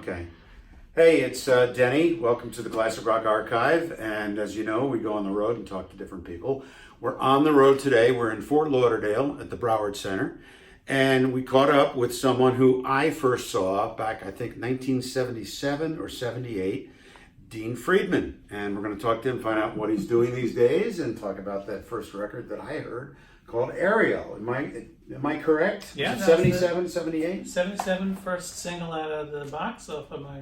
Okay. Hey, it's Denny. Welcome to the Classic Rock Archive. And as you know, we go on the road and talk to different people. We're on the road today. We're in Fort Lauderdale at the Broward Center. And we caught up with someone who I first saw back, I think, 1977 or 78, Dean Friedman. And we're going to talk to him, find out what he's doing these days, and talk about that first record that I heard called Ariel. Am I correct? Yeah. 77, 78? 77, first single out of the box off of my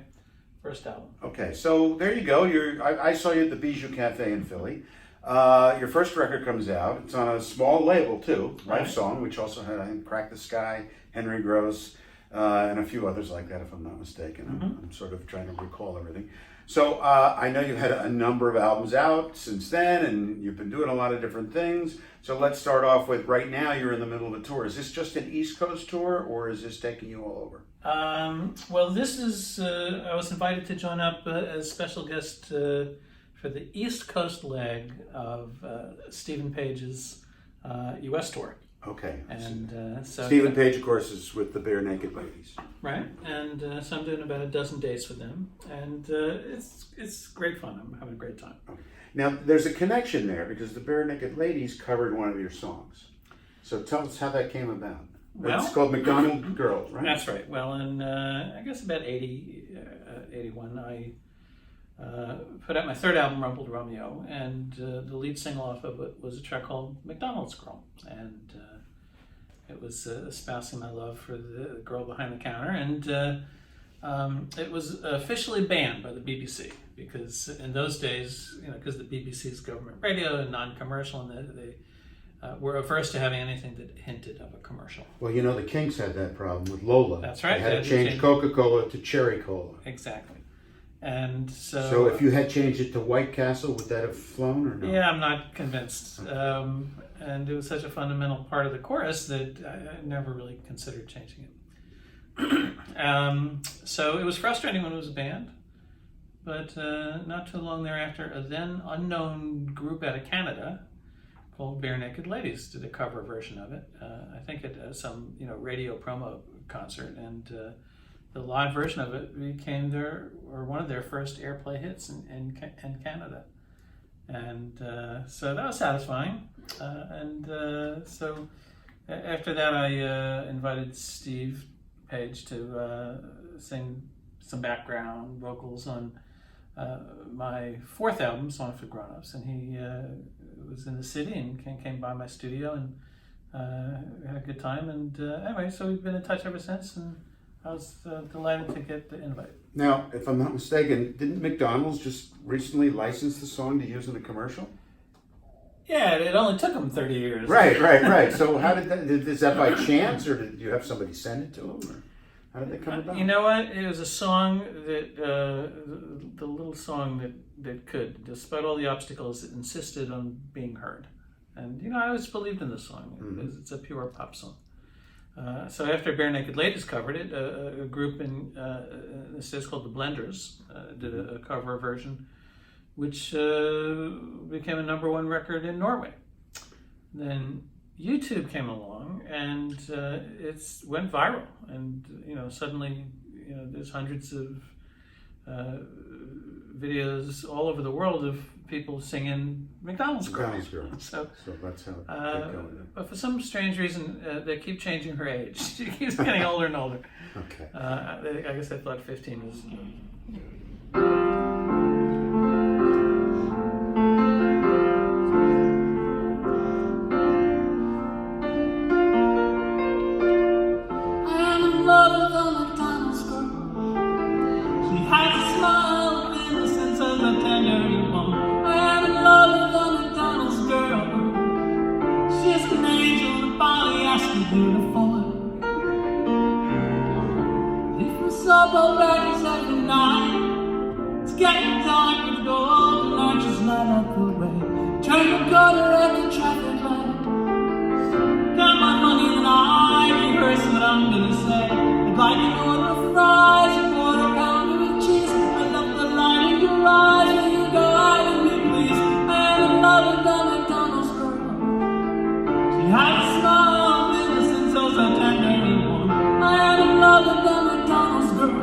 first album. Okay, so there you go. I saw you at the Bijou Cafe in Philly. Your first record comes out. It's on a small label too, Life Song, which also had, I think, Crack the Sky, Henry Gross, and a few others like that, if I'm not mistaken. I'm sort of trying to recall everything. So I know you've had a number of albums out since then, and you've been doing a lot of different things. So let's start off with, right now you're in the middle of a tour. Is this just an East Coast tour, or is this taking you all over? Well, this is, I was invited to join up as special guest for the East Coast leg of Stephen Page's U.S. tour. Okay. And so Stephen Page, of course, is with the Barenaked Ladies. Right. And so I'm doing about a dozen dates with them. And it's great fun. I'm having a great time. Okay. Now, there's a connection there because the Barenaked Ladies covered one of your songs. So tell us how that came about. Well, it's called McDonald's Girl, right? That's right. Well, in I guess about 81, I put out my third album, Rumbled Romeo, and the lead single off of it was a track called McDonald's Girl. And it was espousing my love for the girl behind the counter. And it was officially banned by the BBC because in those days, because the BBC is government radio and non-commercial, and they were averse to having anything that hinted of a commercial. Well, the Kinks had that problem with Lola. That's right. They had to change Coca-Cola to Cherry Cola. Exactly. And so if you had changed it to White Castle, would that have flown or no? Yeah, I'm not convinced. And it was such a fundamental part of the chorus that I never really considered changing it. So it was frustrating when it was banned, but not too long thereafter, a then unknown group out of Canada called Barenaked Ladies did a cover version of it. I think at some radio promo concert, and the live version of it became one of their first airplay hits in Canada, and so that was satisfying. So after that, I invited Steve Page to sing some background vocals on my fourth album, Song for Grownups, and he was in the city and came by my studio and had a good time. And anyway, so we've been in touch ever since, and I was delighted to get the invite. Now, if I'm not mistaken, didn't McDonald's just recently license the song to use in a commercial? Yeah, it only took them 30 years. Right. So how did that, is that by chance, or did you have somebody send it to them? Or how did that come about? You know what? It was a song that, the little song that could, despite all the obstacles, it insisted on being heard. And, I always believed in this song because it's a pure pop song. So after Barenaked Ladies covered it, a group in the States called the Blenders did a cover version, which became a #1 record in Norway. Then YouTube came along, and it went viral, and suddenly there's hundreds of videos all over the world of people singing McDonald's Girl. So that's how it going. But for some strange reason, they keep changing her age. She keeps getting older and older. Okay. I guess I thought 15 was. Every night, it's getting dark with golden arches light up the way. Turn the corner at the traffic light. Got my money and I rehearse what I'm gonna say. I'd like an order of fries, a quarter pounder of cheese. I love the light in your eyes when you go out with me, please. I am in love with the McDonald's girl. She has a smile of innocence, so tender and warm. I am in love with the McDonald's girl.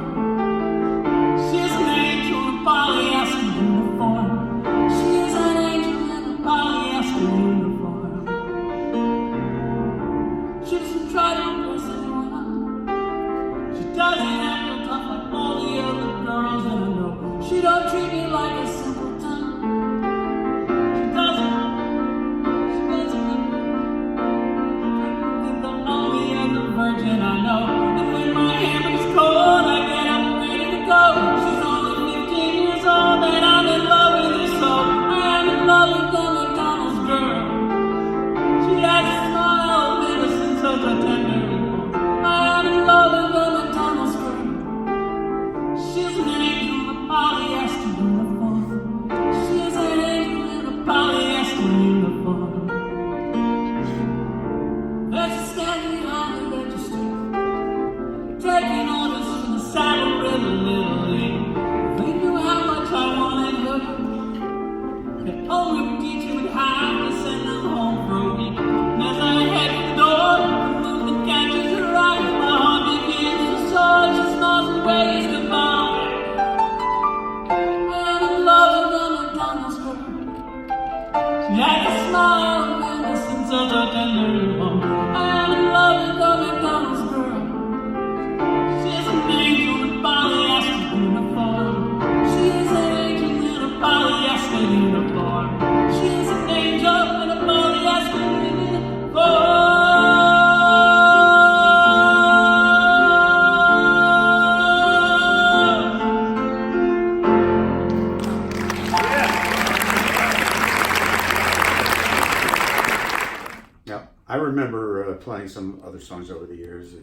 playing some other songs over the years.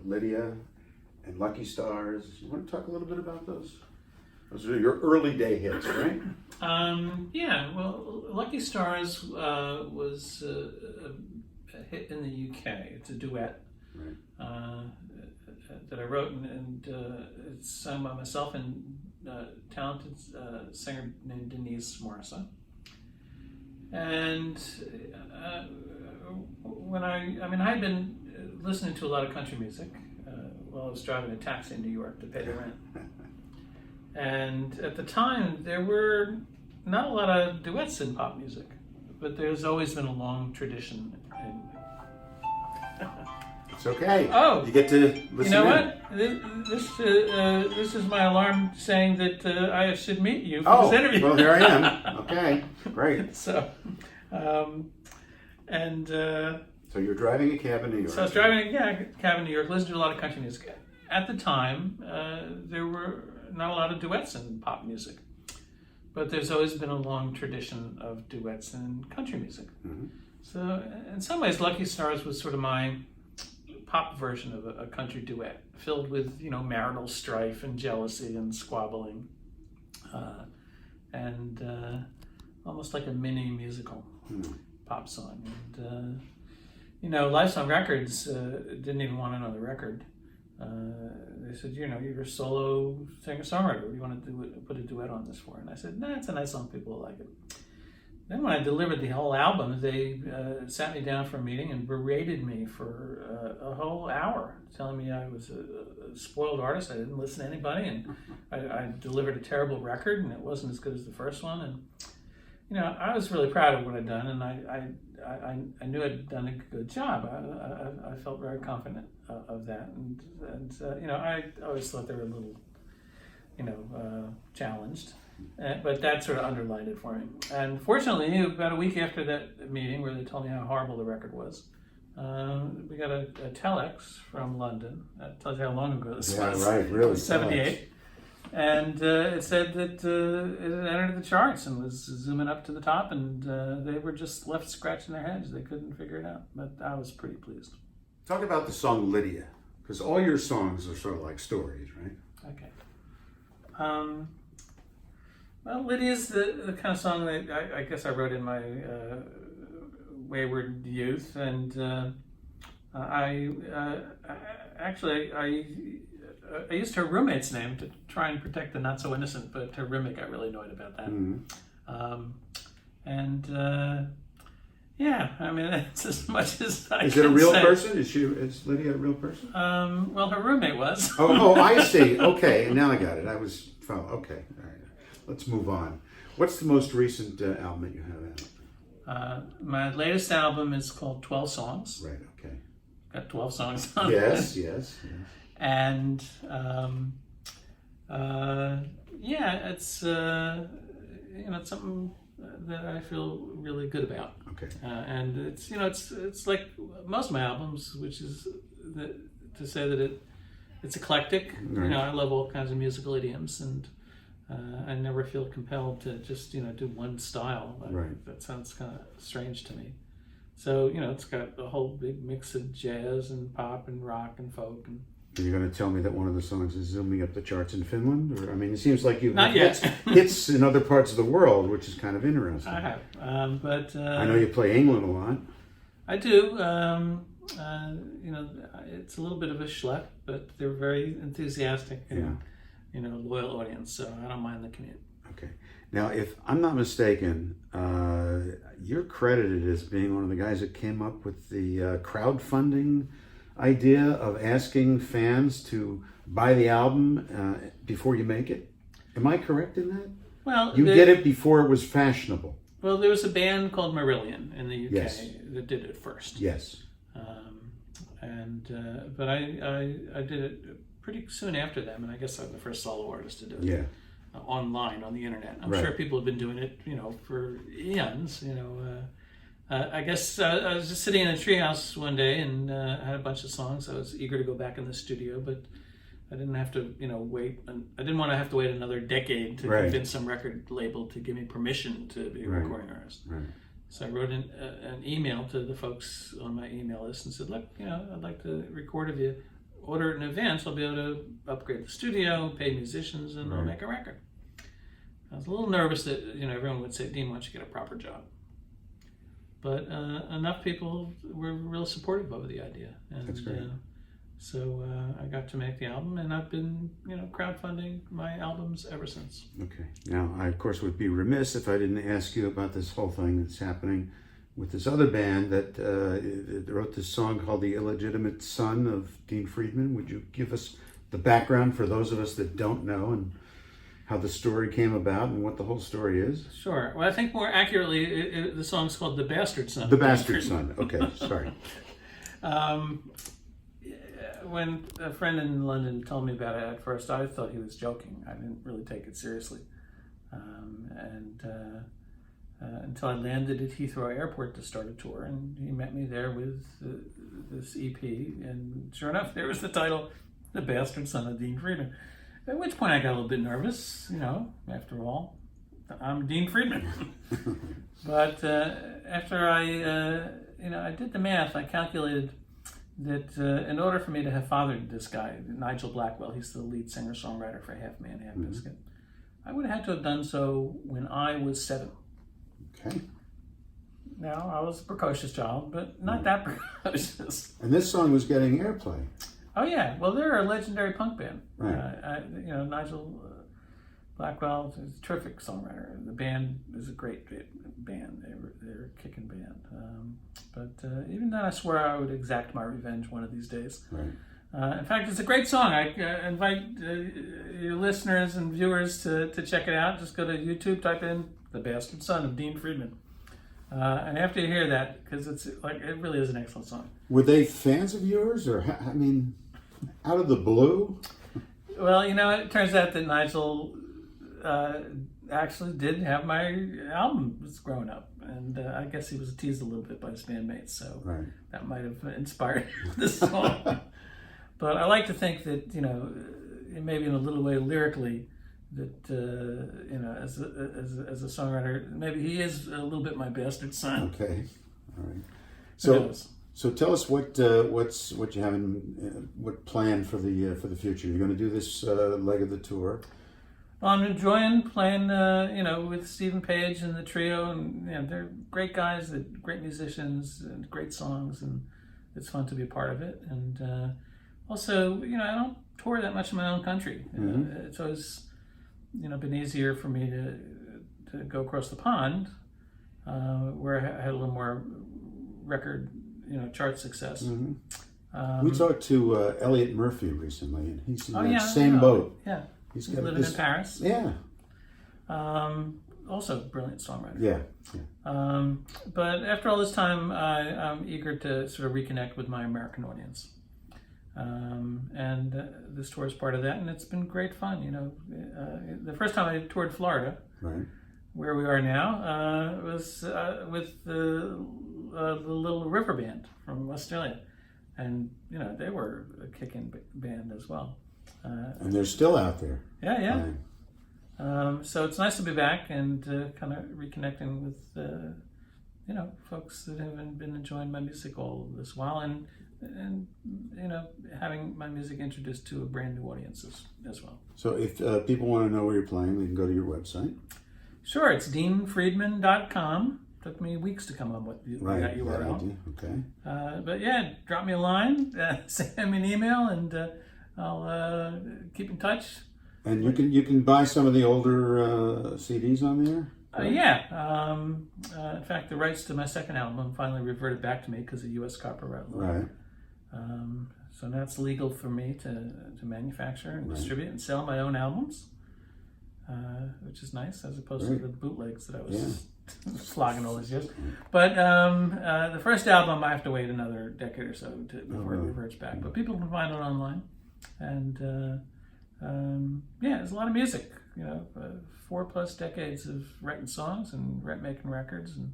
Lydia and Lucky Stars. You want to talk a little bit about those? Those are your early day hits, right? Yeah, well, Lucky Stars was a hit in the UK. It's a duet that I wrote, and it's sung by myself and a talented singer named Denny Somach. And when I'd been listening to a lot of country music while I was driving a taxi in New York to pay the rent. And at the time, there were not a lot of duets in pop music, but there's always been a long tradition. It's okay. Oh, you get to listen. You know what? This is my alarm saying that I should meet you for this interview. Well, here I am. Okay, great. So, So you're driving a cab in New York. So I was driving a cab in New York, listening to a lot of country music. At the time, there were not a lot of duets in pop music, but there's always been a long tradition of duets in country music. Mm-hmm. So in some ways, Lucky Stars was sort of my pop version of a country duet, filled with, marital strife and jealousy and squabbling, and almost like a mini musical pop song. And Lifesong Records didn't even want another record. They said, you're a solo singer-songwriter. What do you want to put a duet on this for? And I said, nah, it's a nice song. People will like it. Then when I delivered the whole album, they sat me down for a meeting and berated me for a whole hour, telling me I was a spoiled artist. I didn't listen to anybody, and I delivered a terrible record, and it wasn't as good as the first one. And I was really proud of what I'd done, and I knew I'd done a good job. I felt very confident of that, and I always thought they were a little, challenged. But that sort of underlined it for me. And fortunately, about a week after that meeting where they told me how horrible the record was, we got a telex from London. That tells you how long ago this was. Yeah, right, really. 78. And it said that it had entered the charts and was zooming up to the top, and they were just left scratching their heads. They couldn't figure it out. But I was pretty pleased. Talk about the song Lydia, because all your songs are sort of like stories, right? Okay. Well, Lydia's the kind of song that I guess I wrote in my wayward youth, and I used her roommate's name to try and protect the not so innocent, but her roommate got really annoyed about that. Mm-hmm. That's as much as I can say. Is it a real person? Is Lydia a real person? Well, her roommate was. I see. Okay, now I got it. Okay, all right. Let's move on. What's the most recent album that you have out? My latest album is called 12 Songs. Right, okay. Got 12 songs on Yes. And it's it's something that I feel really good about. Okay. And it's like most of my albums, which is to say that it's eclectic. Right. I love all kinds of musical idioms, and I never feel compelled to just do one style. Right. That sounds kind of strange to me. So it's got a whole big mix of jazz and pop and rock and folk. And Are you going to tell me that one of the songs is zooming up the charts in Finland? Or it seems like you've not yet. hits in other parts of the world, which is kind of interesting. I have, but I know you play England a lot. I do. It's a little bit of a schlep, but they're very enthusiastic and loyal audience, so I don't mind the commute. Okay. Now, if I'm not mistaken, you're credited as being one of the guys that came up with the crowdfunding idea of asking fans to buy the album before you make it. Am I correct in that? Well, you did it before it was fashionable. Well, there was a band called Marillion in the UK Yes. that did it first. Yes. But I did it pretty soon after them, and I guess I'm the first solo artist to do it. Yeah. Online on the internet. I'm Right. sure people have been doing it, for eons. I guess I was just sitting in a treehouse one day and I had a bunch of songs. I was eager to go back in the studio, but I didn't have to, wait. I didn't want to have to wait another decade to Right. convince some record label to give me permission to be a Right. recording artist. Right. So I wrote an email to the folks on my email list and said, look, I'd like to record. If you order it in advance, I'll be able to upgrade the studio, pay musicians, and I'll make a record. I was a little nervous that everyone would say, Dean, why don't you get a proper job? But enough people were real supportive of the idea. And, that's great. So I got to make the album, and I've been, crowdfunding my albums ever since. Okay. Now, I, of course, would be remiss if I didn't ask you about this whole thing that's happening with this other band that wrote this song called The Illegitimate Son of Dean Friedman. Would you give us the background for those of us that don't know, and how the story came about and what the whole story is? Sure. Well, I think more accurately, the song's called The Bastard Son. The Bastard Son. Okay, sorry. When a friend in London told me about it at first, I thought he was joking. I didn't really take it seriously. Until I landed at Heathrow Airport to start a tour, and he met me there with this EP, and sure enough, there was the title, The Bastard Son of Dean Friedman. At which point I got a little bit nervous, after all, I'm Dean Friedman. But after I did the math, I calculated that in order for me to have fathered this guy, Nigel Blackwell, he's the lead singer-songwriter for Half Man, Half Biscuit, I would have had to have done so when I was 7. Okay. Now, I was a precocious child, but not that precocious. And this song was getting airplay. Oh yeah, well they're a legendary punk band. Right. Nigel Blackwell is a terrific songwriter. The band is a great band. They're a kicking band. But even then, I swear I would exact my revenge one of these days. Right. In fact, it's a great song. I invite your listeners and viewers to check it out. Just go to YouTube, type in "The Bastard Son of Dean Friedman," and after you hear that, because it really is an excellent song. Were they fans of yours, or out of the blue? Well, it turns out that Nigel actually did have my albums growing up, and I guess he was teased a little bit by his bandmates, so that might have inspired this song. But I like to think that maybe in a little way lyrically, that as a songwriter, maybe he is a little bit my bastard son. Okay, all right. So tell us what you have what planned for the future. You're going to do this leg of the tour. Well, I'm enjoying playing, with Stephen Page and the trio, and they're great guys, they're great musicians, and great songs, and it's fun to be a part of it. And also, I don't tour that much in my own country. It's always, been easier for me to go across the pond, where I had a little more record, chart success. We talked to Elliot Murphy recently, and he's in that same I know. boat. Yeah. He's living in Paris. Yeah. Also, brilliant songwriter. Yeah. But after all this time, I'm eager to sort of reconnect with my American audience. And this tour is part of that, and it's been great fun. The first time I toured Florida, where we are now, was with the Little River Band from Australia. And, they were a kicking band as well. And they're still out there. Yeah. So it's nice to be back and kind of reconnecting with, folks that have been enjoying my music all this while, and having my music introduced to a brand new audience as well. So if people want to know where you're playing, they can go to your website. Sure, it's deanfriedman.com. Took me weeks to come up with that URL. Okay. But yeah, drop me a line, send me an email, and I'll keep in touch. And you can buy some of the older CDs on there? In fact, the rights to my second album finally reverted back to me because of U.S. copyright law. Right. So now it's legal for me to manufacture and distribute and sell my own albums, which is nice, as opposed to the bootlegs that I was slogging all these years. But the first album, I have to wait another decade or so before it reverts back. But people can find it online. And there's a lot of music, 4+ decades of writing songs and making records, and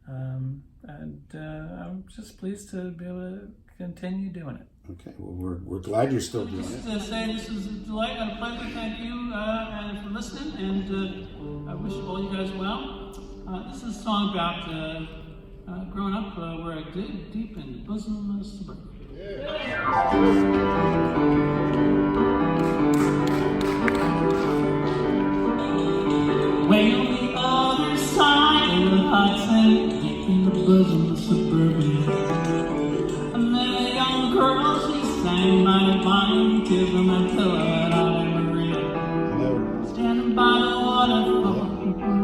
I'm just pleased to be able to continue doing it. Okay, well, we're glad you're still doing it. This is a delight and a pleasure. Thank you and for listening, and I wish all you guys well. This is a song about growing up where I dig deep in the bosom of suburbia. Way on the other side of the Hudson, deep in the bosom of suburbia, I met a young girl. She sang my divine tears on my pillow at Ave Maria. Standing by the waterfall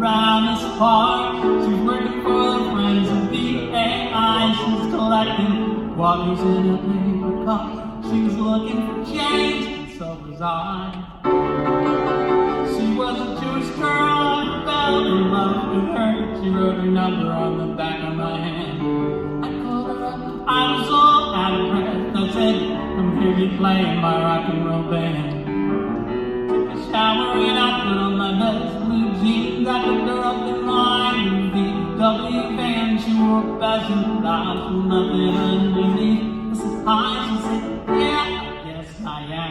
around this park, she's working for her friends at BAI. She's collecting waters in a paper cup. She's looking for change, and so was I. She was a Jewish girl, I fell in love with her. She wrote her number on the back of my hand. I called her up, I was all out of breath. I said, come hear me playing my rock and roll band. Took a shower and I put on my best blue jeans. I picked her up in my VW van. She wore fashion styles with nothing underneath. I said, hi, she said, yeah, yes I am.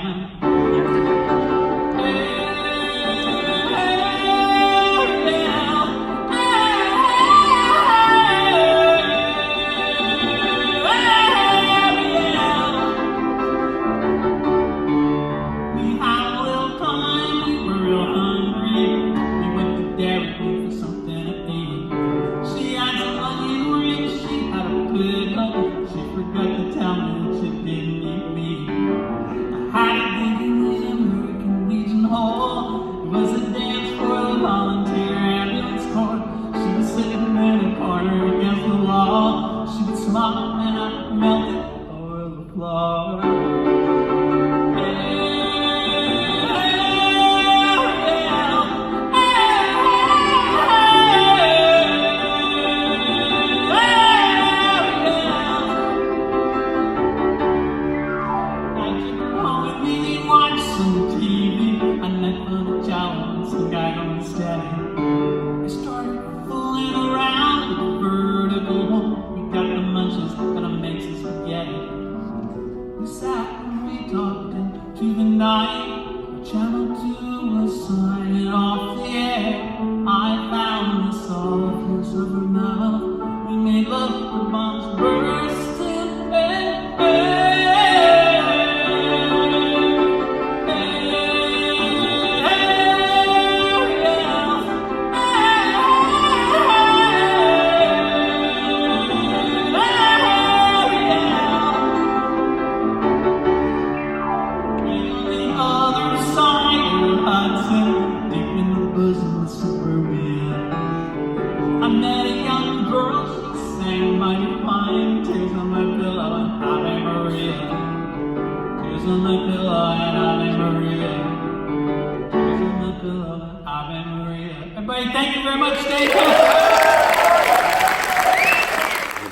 Thank you very much, Dave.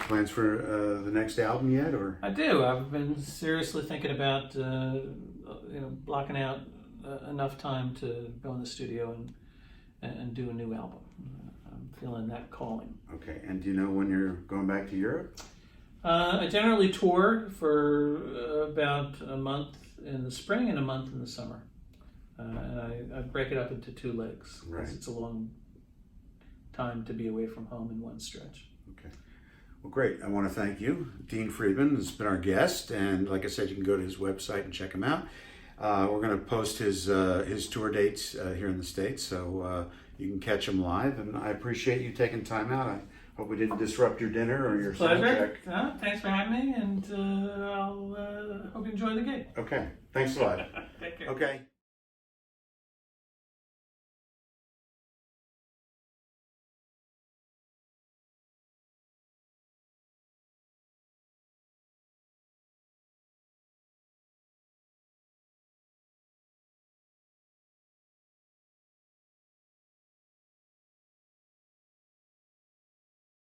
Plans for the next album yet, or? I do. I've been seriously thinking about blocking out enough time to go in the studio and do a new album. I'm feeling that calling. Okay. And do you know when you're going back to Europe? I generally tour for about a month in the spring and a month in the summer. And I break it up into 2 legs. Right. It's a long time to be away from home in one stretch. Okay. Well, great. I want to thank you. Dean Friedman has been our guest, and like I said, you can go to his website and check him out. We're going to post his tour dates here in the States, so you can catch him live, and I appreciate you taking time out. I hope we didn't disrupt your dinner or your sound check. Pleasure. Thanks for having me, and I'll hope you enjoy the gig. Okay. Thanks a lot. Take care. Okay.